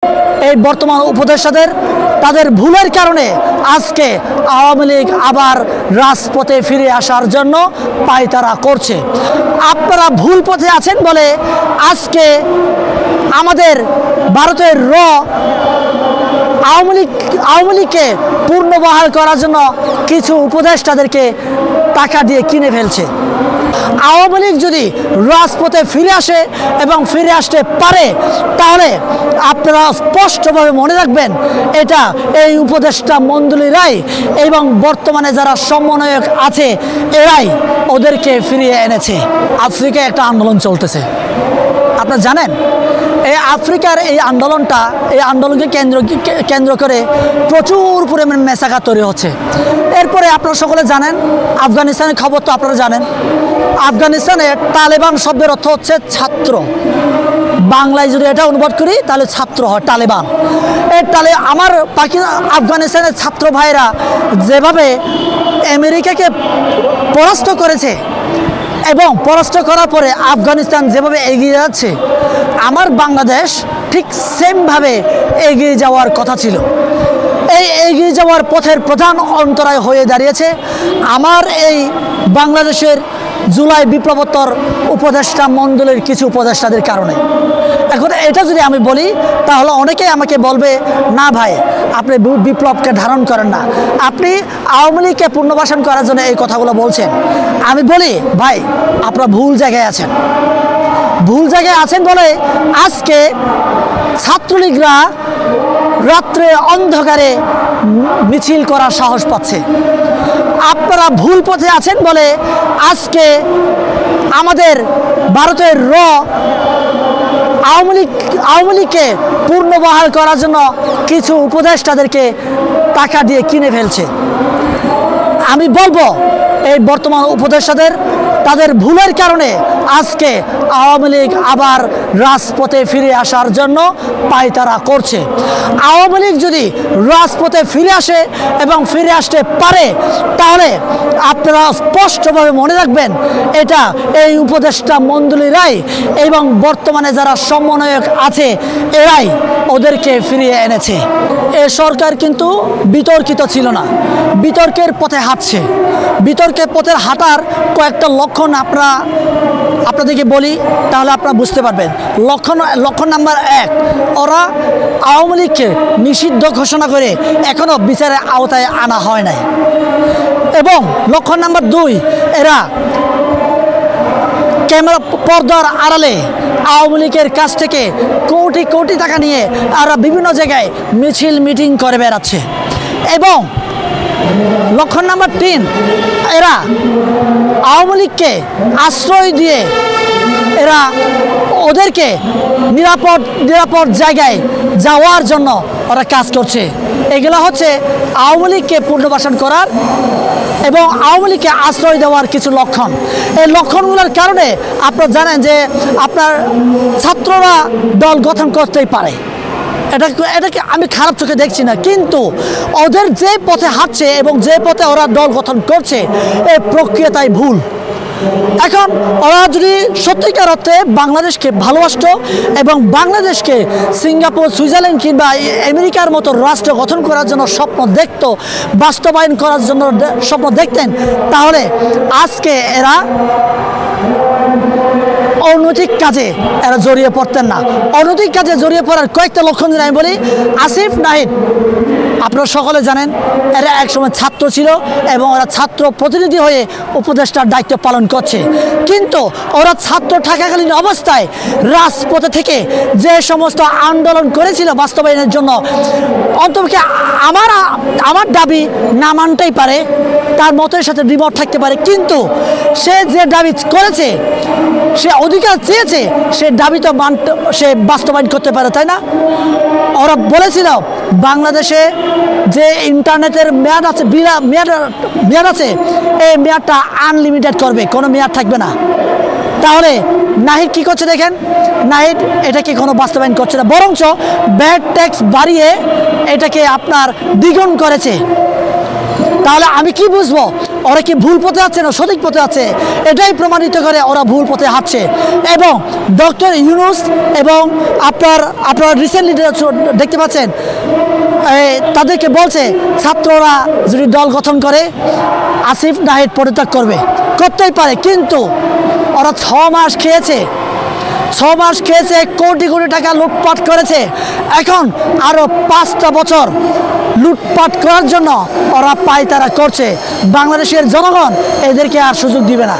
এই বর্তমান উপদেষ্টাদের তাদের ভুলের কারণে আজকে আওয়ামী লীগ আবার রাজপথে ফিরে আসার জন্য পায়তারা করছে। আপনারা ভুল পথে আছেন বলে আজকে আমাদের ভারতের আওয়ামী লীগকে পুনর্বহাল করার জন্য কিছু উপদেষ্টাদেরকে টাকা দিয়ে কিনে ফেলছে। আওয়ামী লীগ যদি রাজপথে ফিরে আসে এবং ফিরে আসতে পারে তাহলে আপনারা স্পষ্টভাবে মনে রাখবেন এটা এই উপদেষ্টা মণ্ডলীরাই এবং বর্তমানে যারা সমন্বয়ক আছে এরাই ওদেরকে ফিরিয়ে এনেছে। আফ্রিকায় একটা আন্দোলন চলতেছে, আপনারা জানেন। এই আফ্রিকার এই আন্দোলনকে কেন্দ্র করে প্রচুর পরিমাণে মেসাকাত তৈরি হচ্ছে। এরপরে আপনারা সকলে জানেন আফগানিস্তানের খবর তো আপনারা জানেন। আফগানিস্তানে তালেবান শব্দের অর্থ হচ্ছে ছাত্র, বাংলায় যদি এটা অনুবাদ করি তাহলে ছাত্র হয় তালেবান। আমার আফগানিস্তানের ছাত্র ভাইরা যেভাবে আমেরিকাকে পরাস্ত করেছে এবং পরাস্ত করার পরে আফগানিস্তান যেভাবে এগিয়ে যাচ্ছে, আমার বাংলাদেশ ঠিক সেমভাবে এগিয়ে যাওয়ার কথা ছিল। এই এগিয়ে যাওয়ার পথের প্রধান অন্তরায় হয়ে দাঁড়িয়েছে আমার এই বাংলাদেশের জুলাই বিপ্লবোত্তর উপদেষ্টা মণ্ডলীর কিছু উপদেষ্টাদের কারণে। এখন এটা যদি আমি বলি তাহলে অনেকেই আমাকে বলবে, না ভাই আপনি বিপ্লবকে ধারণ করেন না, আপনি আওয়ামী লীগকে পুনর্বাসন করার জন্য এই কথাগুলো বলছেন। আমি বলি ভাই আপনারা ভুল জায়গায় আছেন বলে আজকে ছাত্রলীগরা রাত্রে অন্ধকারে মিছিল করার সাহস পাচ্ছে। আপনারা ভুল পথে আছেন বলে আজকে আমাদের ভারতের আওয়ামী লীগকে পুনর্বহাল করার জন্য কিছু উপদেষ্টাদেরকে টাকা দিয়ে কিনে ফেলছে। আমি বলবো এই বর্তমান উপদেষ্টাদের তাদের ভুলের কারণে আজকে আওয়ামী লীগ আবার রাজপথে ফিরে আসার জন্য পায়তারা করছে। আওয়ামী লীগ যদি রাজপথে ফিরে আসে এবং ফিরে আসতে পারে তাহলে আপনারা স্পষ্টভাবে মনে রাখবেন এটা এই উপদেষ্টা মণ্ডলীরাই এবং বর্তমানে যারা সমন্বয়ক আছে এরাই ওদেরকে ফিরিয়ে এনেছে। এ সরকার কিন্তু বিতর্কিত ছিল না, বিতর্কের পথে হাঁটছে। বিতর্কের পথে হাঁটার কয়েকটা লক্ষণ আপনাদেরকে বলি তাহলে আপনারা বুঝতে পারবেন। লক্ষণ নাম্বার 1, ওরা আওয়ামী লীগকে নিষিদ্ধ ঘোষণা করে এখনো বিচারের আওতায় আনা হয় নাই। এবং লক্ষণ নাম্বার 2, এরা ক্যামেরা পর্দার আড়ালে আওয়ামী লীগের কাছ থেকে কোটি কোটি টাকা নিয়ে এরা বিভিন্ন জায়গায় মিছিল মিটিং করে বেড়াচ্ছে। এবং লক্ষণ নাম্বার 3, এরা আওয়ামী লীগকে আশ্রয় দিয়ে এরা ওদেরকে নিরাপদ জায়গায় যাওয়ার জন্য ওরা কাজ করছে। এগুলো হচ্ছে আওয়ামী লীগকে পুনর্বাসন করার এবং আওয়ামী লীগকে আশ্রয় দেওয়ার কিছু লক্ষণ। এই লক্ষণগুলোর কারণে আপনারা জানেন যে আপনার ছাত্ররা দল গঠন করতেই পারে, এটাকে আমি খারাপ চোখে দেখছি না, কিন্তু ওদের যে পথে হাঁটছে এবং যে পথে ওরা দল গঠন করছে এই প্রক্রিয়াটাই ভুল। এখন ওরা যদি সত্যিকার অর্থে বাংলাদেশকে ভালোবাসত এবং বাংলাদেশকে সিঙ্গাপুর, সুইজারল্যান্ড কিংবা আমেরিকার মতো রাষ্ট্র গঠন করার জন্য স্বপ্ন দেখত, বাস্তবায়ন করার জন্য স্বপ্ন দেখতেন, তাহলে আজকে এরা অনৈতিক কাজে এরা জড়িয়ে পড়তেন না। অনৈতিক কাজে জড়িয়ে পড়ার কয়েকটা লক্ষণ যদি আমি বলি, আসিফ নাহিদ আপনারা সকলে জানেন এরা একসময় ছাত্র ছিল এবং ওরা ছাত্র প্রতিনিধি হয়ে উপদেষ্টার দায়িত্ব পালন করছে। কিন্তু ওরা ছাত্র থাকাকালীন অবস্থায় রাজপথে থেকে যে সমস্ত আন্দোলন করেছিল বাস্তবায়নের জন্য, অন্তত আমার দাবি না মানতেই পারে, তার মতের সাথে দ্বিমত থাকতে পারে, কিন্তু সে যে দাবি করেছে, সে অধিকার চেয়েছে, সে দাবি তো সে বাস্তবায়ন করতে পারে, তাই না? ওরা বলেছিল বাংলাদেশে যে ইন্টারনেটের মেয়াদ আছে এই মেয়াদটা আনলিমিটেড করবে, কোনো মেয়াদ থাকবে না। তাহলে নাহিদ কি করছে দেখেন, নাহিদ এটাকে কোনো বাস্তবায়ন করছে না, বরঞ্চ ব্যাড ট্যাক্স বাড়িয়ে এটাকে আপনার দ্বিগুণ করেছে। তাহলে আমি কি বুঝবো ওরা কি ভুল পথে আছে না সঠিক পথে আছে? এটাই প্রমাণিত করে ওরা ভুল পথে হাঁটছে। এবং ডক্টর ইউনূস এবং আপনারা রিসেন্টলি দেখতে পাচ্ছেন তাদেরকে বলছে ছাত্ররা যদি দল গঠন করে আসিফ নাহিদ পদত্যাগ করতেই পারে, কিন্তু ওরা 6 মাস খেয়েছে, 6 মাস খেয়েছে, কোটি কোটি টাকা লুটপাট করেছে। এখন আরও 5টা বছর লুটপাট করার জন্য ওরা পায়তারা করছে। বাংলাদেশের জনগণ এদেরকে আর সুযোগ দিবে না।